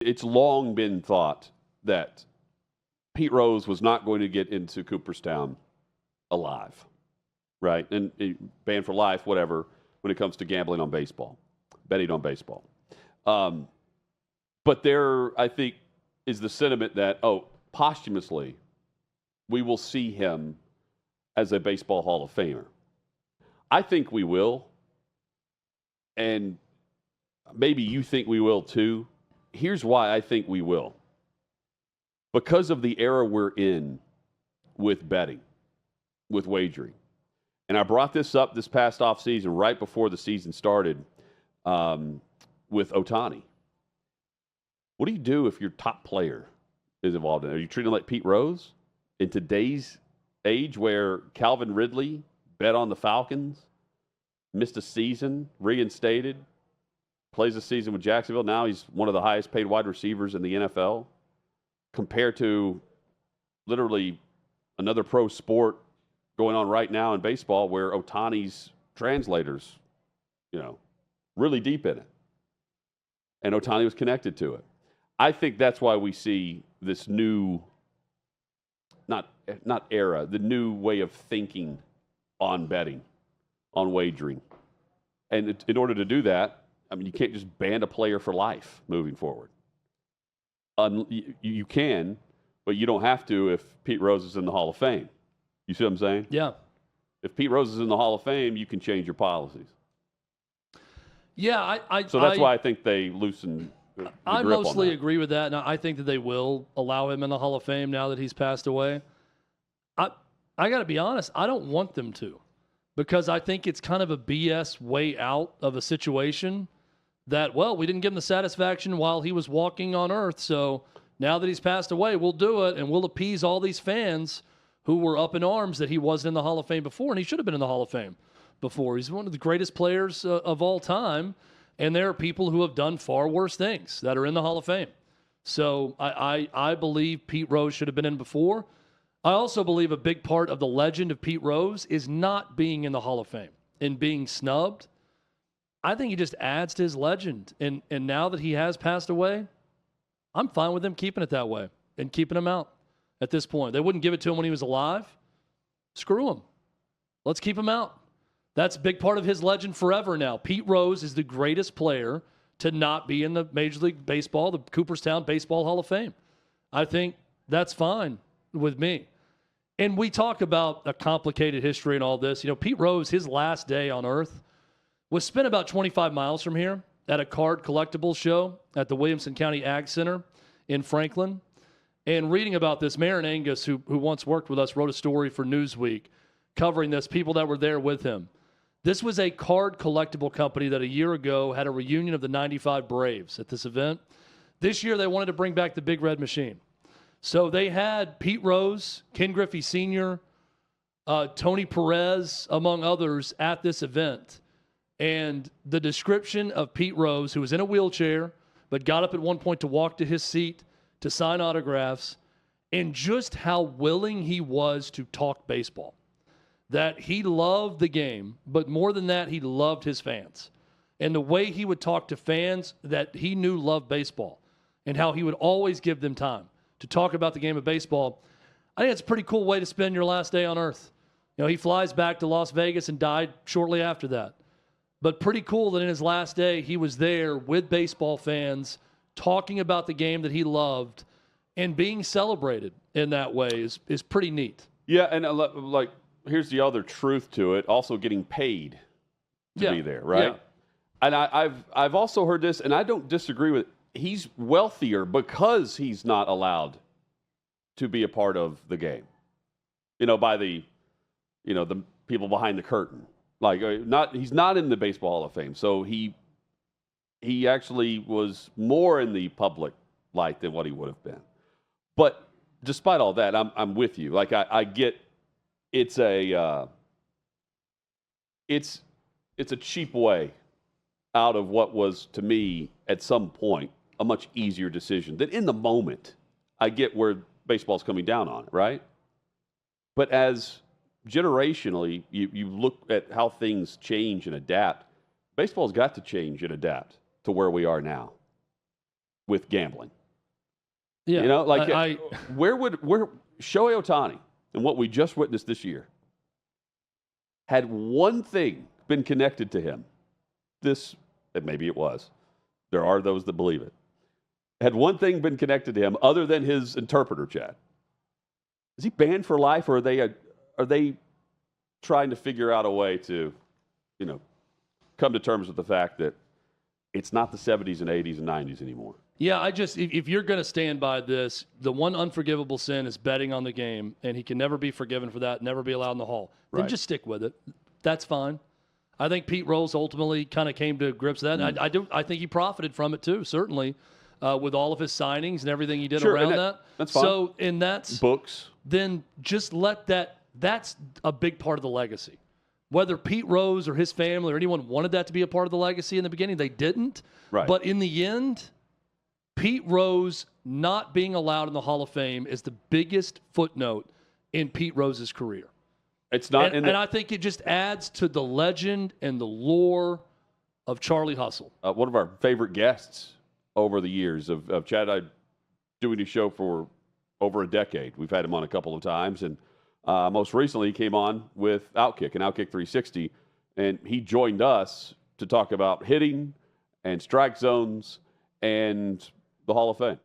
it's long been thought that Pete Rose was not going to get into Cooperstown alive, right? And banned for life, whatever, when it comes to gambling on baseball, betting on baseball. But there, I think, is the sentiment that, posthumously, we will see him as a Baseball Hall of Famer. I think we will, and maybe you think we will too. Here's why I think we will. Because of the era we're in with betting, with wagering. And I brought this up this past offseason, right before the season started, with Ohtani. What do you do if your top player is involved in it? Are you treating him like Pete Rose? In today's age where Calvin Ridley bet on the Falcons, missed a season, reinstated, plays a season with Jacksonville. Now he's one of the highest paid wide receivers in the NFL, compared to literally another pro sport going on right now in baseball where Ohtani's translators, really deep in it. And Ohtani was connected to it. I think that's why we see this new, not era, the new way of thinking on betting, on wagering. And in order to do that, you can't just ban a player for life moving forward. You can, but you don't have to if Pete Rose is in the Hall of Fame. You see what I'm saying? Yeah. If Pete Rose is in the Hall of Fame, you can change your policies. Yeah, So that's why I think they loosen the grip I on mostly that. agree with that, and I think that they will allow him in the Hall of Fame now that he's passed away. I got to be honest, I don't want them to, because I think it's kind of a BS way out of a situation that, we didn't give him the satisfaction while he was walking on earth, so now that he's passed away, we'll do it, and we'll appease all these fans who were up in arms that he wasn't in the Hall of Fame before, and he should have been in the Hall of Fame before. He's one of the greatest players of all time, and there are people who have done far worse things that are in the Hall of Fame. So I believe Pete Rose should have been in before. I also believe a big part of the legend of Pete Rose is not being in the Hall of Fame and being snubbed. I think he just adds to his legend. And now that he has passed away, I'm fine with them keeping it that way and keeping him out at this point. They wouldn't give it to him when he was alive. Screw him. Let's keep him out. That's a big part of his legend forever now. Pete Rose is the greatest player to not be in the Major League Baseball, the Cooperstown Baseball Hall of Fame. I think that's fine with me. And we talk about a complicated history and all this. Pete Rose, his last day on earth was spent about 25 miles from here at a card collectibles show at the Williamson County Ag Center in Franklin. And reading about this, Marin Angus, who once worked with us, wrote a story for Newsweek covering this, people that were there with him. This was a card collectible company that a year ago had a reunion of the 95 Braves at this event. This year, they wanted to bring back the Big Red Machine. So they had Pete Rose, Ken Griffey Sr., Tony Perez, among others, at this event. And the description of Pete Rose, who was in a wheelchair, but got up at one point to walk to his seat to sign autographs, and just how willing he was to talk baseball. That he loved the game, but more than that, he loved his fans. And the way he would talk to fans that he knew loved baseball, and how he would always give them time to talk about the game of baseball. I think it's a pretty cool way to spend your last day on earth. He flies back to Las Vegas and died shortly after that. But pretty cool that in his last day, he was there with baseball fans, talking about the game that he loved, and being celebrated in that way is pretty neat. Yeah, and here's the other truth to it, also getting paid to be there, right? Yeah. And I've also heard this, and I don't disagree with it. He's wealthier because he's not allowed to be a part of the game. By the people behind the curtain. He's not in the Baseball Hall of Fame. So he actually was more in the public light than what he would have been. But despite all that, I'm with you. I get it's a cheap way out of what was, to me, at some point, a much easier decision. That in the moment, I get where baseball's coming down on it, right? But as generationally, you look at how things change and adapt, baseball's got to change and adapt to where we are now with gambling. Yeah, You know, like where Shohei Ohtani and what we just witnessed this year had one thing been connected to him, maybe it was. There are those that believe it. Had one thing been connected to him other than his interpreter, Chad? Is he banned for life, or are they trying to figure out a way to, come to terms with the fact that it's not the 70s and 80s and 90s anymore? Yeah, if you're going to stand by this, the one unforgivable sin is betting on the game, and he can never be forgiven for that, never be allowed in the Hall. Then just stick with it. That's fine. I think Pete Rose ultimately kind of came to grips with that. I think he profited from it too, certainly, with all of his signings and everything he did around that. That's fine. So, and that's books. Then just let that's a big part of the legacy. Whether Pete Rose or his family or anyone wanted that to be a part of the legacy in the beginning, they didn't. Right. But in the end, Pete Rose not being allowed in the Hall of Fame is the biggest footnote in Pete Rose's career. It's not, and I think it just adds to the legend and the lore of Charlie Hustle. One of our favorite guests over the years of Chad and I doing a show for over a decade. We've had him on a couple of times, and most recently he came on with OutKick and OutKick 360, and he joined us to talk about hitting and strike zones and the Hall of Fame.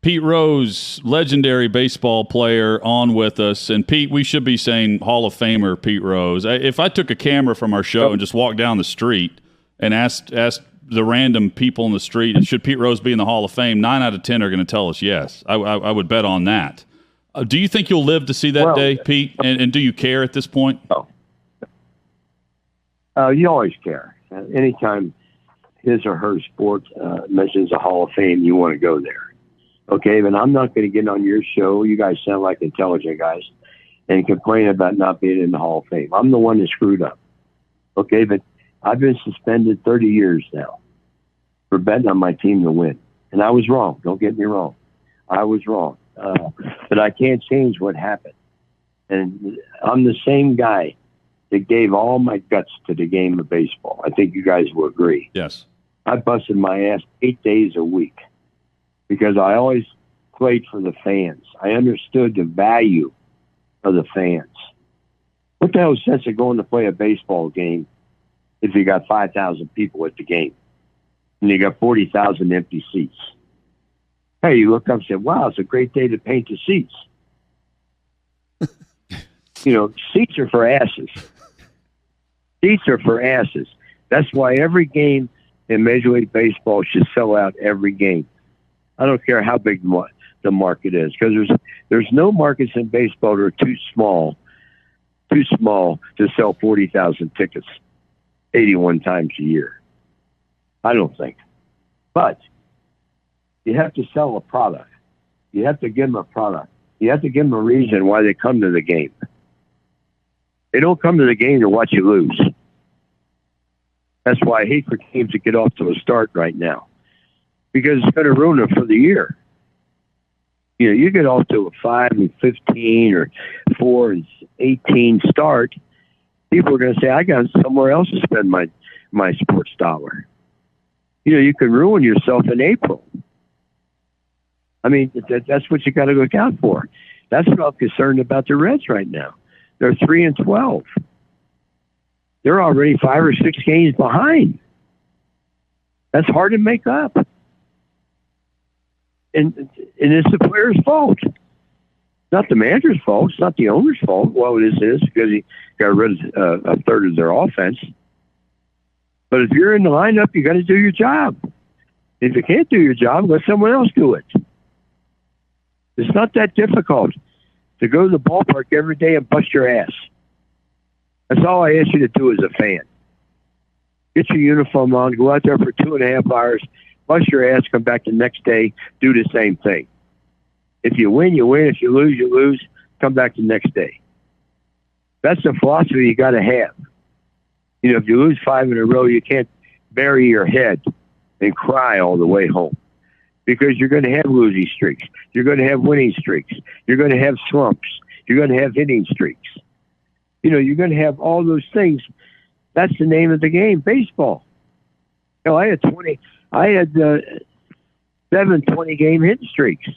Pete Rose, legendary baseball player, on with us. And Pete, we should be saying Hall of Famer Pete Rose. If I took a camera from our show and just walked down the street and asked the random people in the street, should Pete Rose be in the Hall of Fame, 9 out of 10 are going to tell us yes. I would bet on that. Do you think you'll live to see that day, Pete? And do you care at this point? You always care. Anytime his or her sport mentions a Hall of Fame, you want to go there. Okay, but I'm not going to get on your show. You guys sound like intelligent guys and complain about not being in the Hall of Fame. I'm the one that screwed up. Okay, but I've been suspended 30 years now for betting on my team to win. And I was wrong. Don't get me wrong. I was wrong. But I can't change what happened. And I'm the same guy that gave all my guts to the game of baseball. I think you guys will agree. Yes. I busted my ass 8 days a week because I always played for the fans. I understood the value of the fans. What the hell is the sense of going to play a baseball game if you got 5,000 people at the game and you got 40,000 empty seats? Hey, you look up and say, wow, it's a great day to paint the seats. Seats are for asses. Seats are for asses. That's why every game in Major League Baseball should sell out every game. I don't care how big the market is, because there's no markets in baseball that are too small to sell 40,000 tickets 81 times a year. I don't think. But you have to sell a product. You have to give them a product. You have to give them a reason why they come to the game. They don't come to the game to watch you lose. That's why I hate for teams to get off to a start right now, because it's going to ruin them for the year. You get off to a 5-15 or 4-18 start, people are going to say, I got somewhere else to spend my sports dollar. You can ruin yourself in April. I mean, that's what you got to look out for. That's what I'm concerned about the Reds right now. They're 3-12. They're already 5 or 6 games behind. That's hard to make up. And it's the player's fault. Not the manager's fault. It's not the owner's fault. Well, it is because he got rid of a third of their offense. But if you're in the lineup, you got to do your job. If you can't do your job, let someone else do it. It's not that difficult to go to the ballpark every day and bust your ass. That's all I ask you to do as a fan. Get your uniform on, go out there for 2.5 hours, bust your ass, come back the next day, do the same thing. If you win, you win. If you lose, you lose. Come back the next day. That's the philosophy you got to have. If you lose 5 in a row, you can't bury your head and cry all the way home, because you're going to have losing streaks. You're going to have winning streaks. You're going to have slumps. You're going to have hitting streaks. You're going to have all those things. That's the name of the game, baseball. I had 7 20-game hit streaks.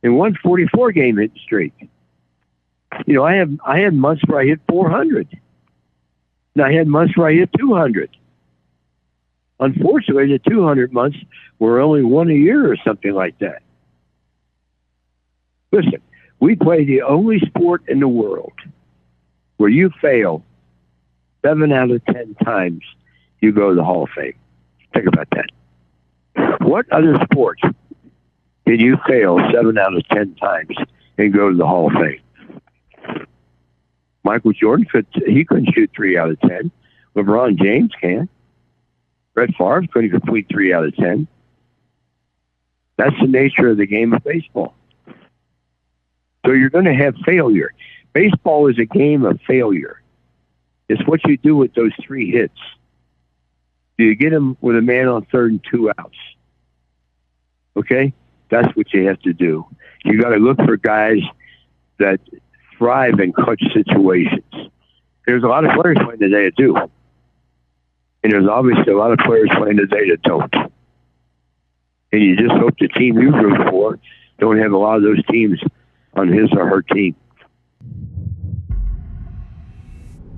and won 44 game hit streak. You know, I had months where I hit 400. And I had months where I hit 200. Unfortunately, the 200 months were only one a year or something like that. Listen, we play the only sport in the world where you fail 7 out of 10 times, you go to the Hall of Fame. Think about that. What other sport can you fail 7 out of 10 times and go to the Hall of Fame? Michael Jordan couldn't shoot 3 out of 10. LeBron James can. Brett Favre couldn't complete 3 out of 10. That's the nature of the game of baseball. So you're going to have failure. Baseball is a game of failure. It's what you do with those 3 hits. Do you get them with a man on third and 2 outs? Okay? That's what you have to do. You got to look for guys that thrive in clutch situations. There's a lot of players playing today that do. And there's obviously a lot of players playing today that don't. And you just hope the team you root for don't have a lot of those teams on his or her team.